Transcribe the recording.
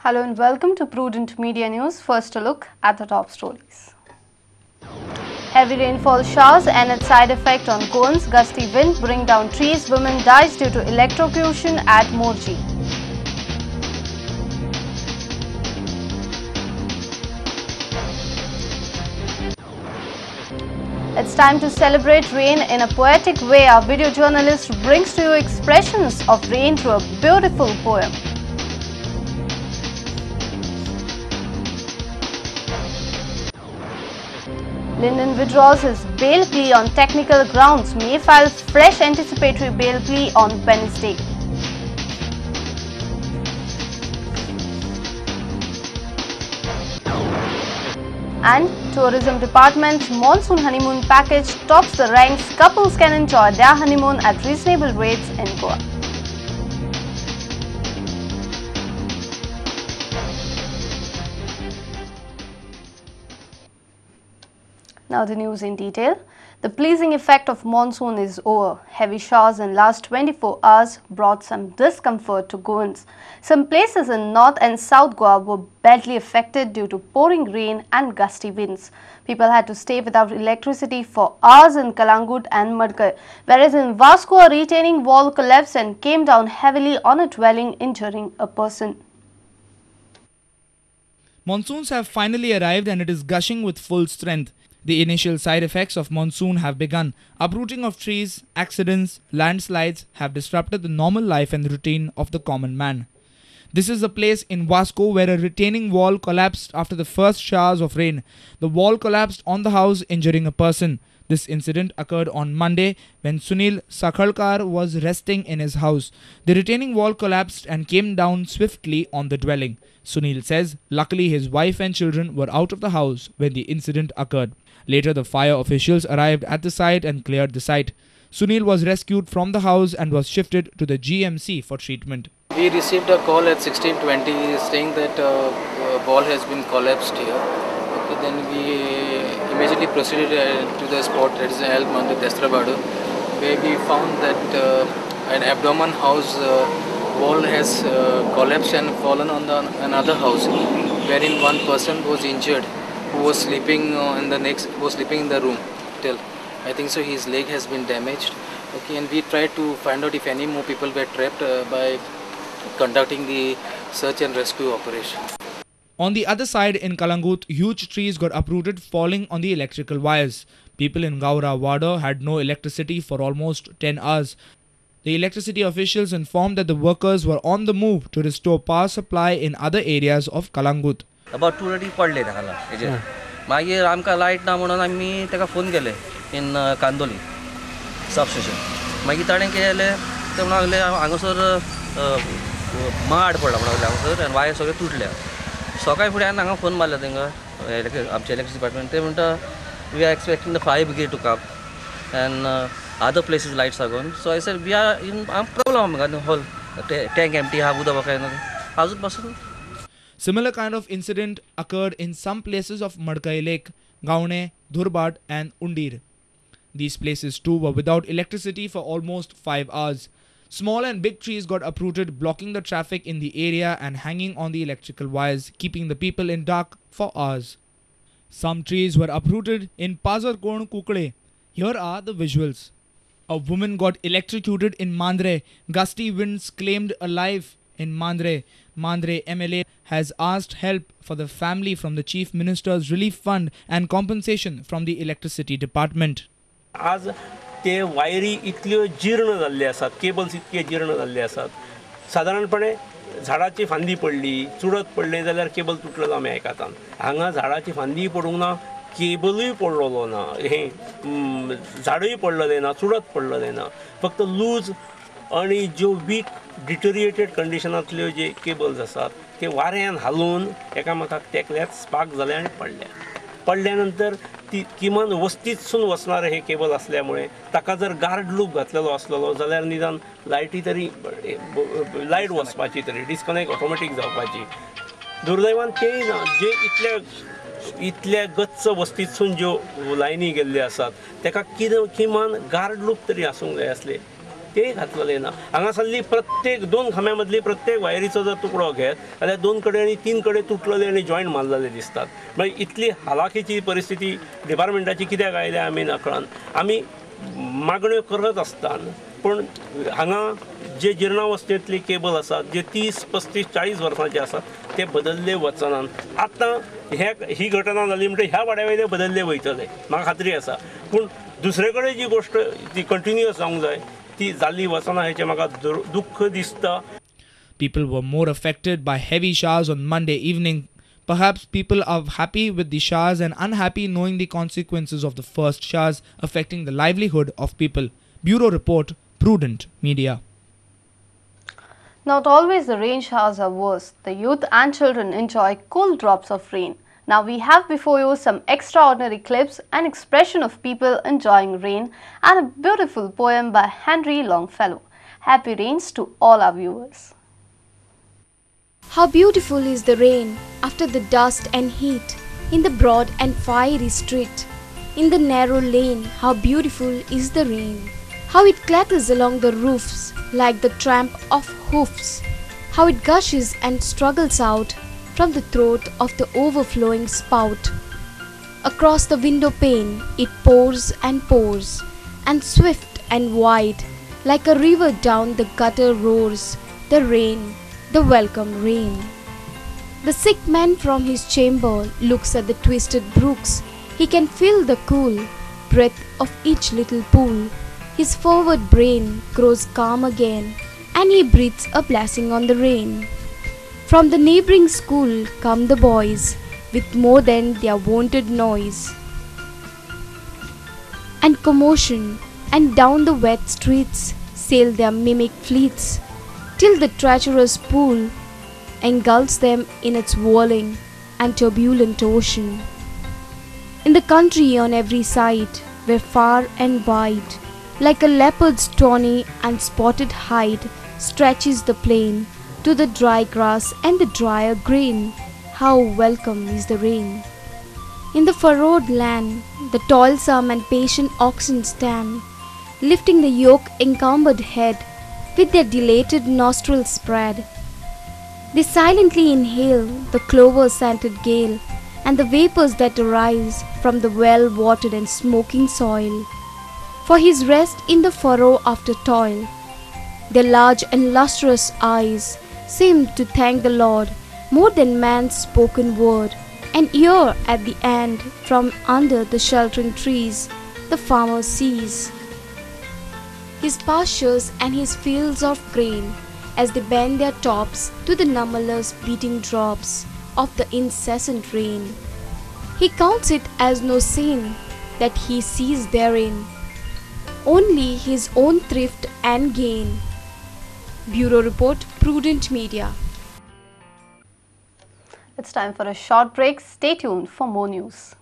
Hello and welcome to Prudent Media News. First a look at the top stories. Heavy rainfall showers and its side effect on Goans. Gusty wind bring down trees. Woman dies due to electrocution at Morji. It's time to celebrate rain in a poetic way. Our video journalist brings to you expressions of rain through a beautiful poem. Linden withdraws his bail plea on technical grounds. May file fresh anticipatory bail plea on Wednesday. And Tourism Department's monsoon honeymoon package tops the ranks. Couples can enjoy their honeymoon at reasonable rates in Goa. Now the news in detail. The pleasing effect of monsoon is over. Heavy showers in last 24 hours brought some discomfort to Goans. Some places in North and South Goa were badly affected due to pouring rain and gusty winds. People had to stay without electricity for hours in Kalangut and Madkar, whereas in Vasco a retaining wall collapsed and came down heavily on a dwelling, injuring a person. Monsoons have finally arrived and it is gushing with full strength. The initial side effects of monsoon have begun. Uprooting of trees, accidents, landslides have disrupted the normal life and routine of the common man. This is a place in Vasco where a retaining wall collapsed after the first showers of rain. The wall collapsed on the house, injuring a person. This incident occurred on Monday when Sunil Sakhalkar was resting in his house. The retaining wall collapsed and came down swiftly on the dwelling. Sunil says luckily his wife and children were out of the house when the incident occurred. Later, the fire officials arrived at the site and cleared the site. Sunil was rescued from the house and was shifted to the GMC for treatment. We received a call at 16:20 saying that wall has been collapsed here. Okay, then we immediately proceeded to the spot, that is El Mandir Destrabadu, where we found that an abdomen house wall has collapsed and fallen on another house, wherein one person was injured, who was sleeping in the room till I think so his leg has been damaged. Okay, and we tried to find out if any more people were trapped by conducting the search and rescue operation. On the other side in Kalangut, huge trees got uprooted, falling on the electrical wires. People in Gaura Wada had no electricity for almost 10 hours. The electricity officials informed that the workers were on the move to restore power supply in other areas of Kalangut. About 2 days पडले ताका हेजे मागीर आमकां light ना म्हणून आमी ताका phone केले इन कांदोली सबस्टेशन मागीर ताणें कितें केलें ते म्हणले हांगासर माड पडला म्हणले हांगासर आनी वायर सगळे तुटल्या सकाळी फुडें हांवें हांगा फोन मारलो तांकां आमचे इलेक्ट्रिसिटी डिपार्टमेंट ते म्हणटा we are expecting the fire brigade to come and other places lights are gone so I said we are in problem आमकां होल टँक एम्प्टी आहा उदक वखदां आजून पासून. Similar kind of incident occurred in some places of Madkai Lake, Gaune, Dhurbat and Undir. These places too were without electricity for almost 5 hours. Small and big trees got uprooted, blocking the traffic in the area and hanging on the electrical wires, keeping the people in dark for hours. Some trees were uprooted in Pazarkon Kukle. Here are the visuals. A woman got electrocuted in Mandre. Gusty winds claimed a life in Mandre. Mandre MLA has asked help for the family from the Chief Minister's Relief Fund and compensation from the Electricity Department. आज ते वायरी इतल्यो जीर्ण जाल्ले आसात, cables इतके जीर्ण जाल्ले आसात. साधारणपणे झाडाची फांदी पडली, चुडत पडले जाल्यार केबल तुटलो आमी आयकतात. हांगा झाडाची फांदी पडूंक ना, केबलूय पडलेलो ना, हे झाडूय पडलेलें ना, चुडत पडलेलें ना. फक्त लूज आणि ज्यो वीक डिटोरिएटेड कंडिशनांतल्यो जे केबल्स आसात ते वाऱ्यान हालून एकामेकाक तेकल्यात, स्पार्क जाले आनी पडल्या नंतर ती किमान वस्तीतसून वचणारे हे केबल असल्यामुळे ताका जर गार्ड लूप घातलेलो असलेलो जाल्यार निदान लायटी तरी लायट वचपाची तरी डिस्कनेक्ट ऑटोमॅटीक जावपाची. दुर्दैवान तेय ना. जे इतल्या गच्च वस्तीतसून ज्यो लायनी गेल्ल्यो आसात ताका किमान गार्ड लूप तरी आसूंक जाय आसले. तेय घातलेले ना. हांगासरली प्रत्येक 2 खांब्या मदली प्रत्येक वायरीचो जर तुकडो घेत जाल्यार 2 कडेन आनी 3 कडेन तुटलेले आनी जॉयंट मारलेले दिसतात. मागीर इतली हालाखीची परिस्थिती डिपार्टमेंटाची कित्याक आयल्या आमी नकळान. आमी मागण्यो करत आसतात पूण हांगा जे जिर्णावस्थेंतली केबल आसात जे 30, 35, 40 वर्सांचे आसात ते बदलले वचनात. आतां ही घटना जाली म्हणटकीर ह्या वाड्यावयले बदलले वयतले म्हाका खात्री आसा. पूण दुसरे कडेन जी गोश्ट ती कंटिन्युअस जावंक जाय ती जाल्ली वचना हेचें म्हाका दुख्ख दिसता. People were more affected by heavy showers on Monday evening. Perhaps people are happy with the showers and unhappy knowing the consequences of the first showers affecting the livelihood of people. Bureau Report, Prudent Media. Not always the rain showers are worse. The youth and children enjoy cool drops of rain. Now we have before you some extraordinary clips, an expression of people enjoying rain, and a beautiful poem by Henry Longfellow. Happy rains to all our viewers. How beautiful is the rain after the dust and heat, in the broad and fiery street, in the narrow lane. How beautiful is the rain, how it clatters along the roofs like the tramp of hoofs, how it gushes and struggles out from the throat of the overflowing spout. Across the window pane it pours and pours, and swift and wide, like a river down the gutter roars the rain, the welcome rain. The sick man from his chamber looks at the twisted brooks. He can feel the cool breath of each little pool. His forward brain grows calm again, and he breathes a blessing on the rain. From the neighboring school come the boys with more than their wonted noise and commotion, and down the wet streets sail their mimic fleets, till the treacherous pool engulfs them in its whirling and turbulent ocean. In the country on every side, where far and wide, like a leopard's tawny and spotted hide, stretches the plain to the dry grass and the drier grain, how welcome is the rain. In the furrowed land, the toilsome and patient oxen stand, lifting the yoke-encumbered head with their dilated nostrils spread. They silently inhale the clover-scented gale and the vapors that arise from the well-watered and smoking soil. For his rest in the furrow after toil, their large and lustrous eyes seem to thank the Lord more than man's spoken word. An ear at the end from under the sheltering trees the farmer sees his pastures and his fields of grain, as they bend their tops to the numberless beating drops of the incessant rain. He counts it as no sin that he sees therein, only his own thrift and gain. Bureau Report, Prudent Media. It's time for a short break. Stay tuned for more news.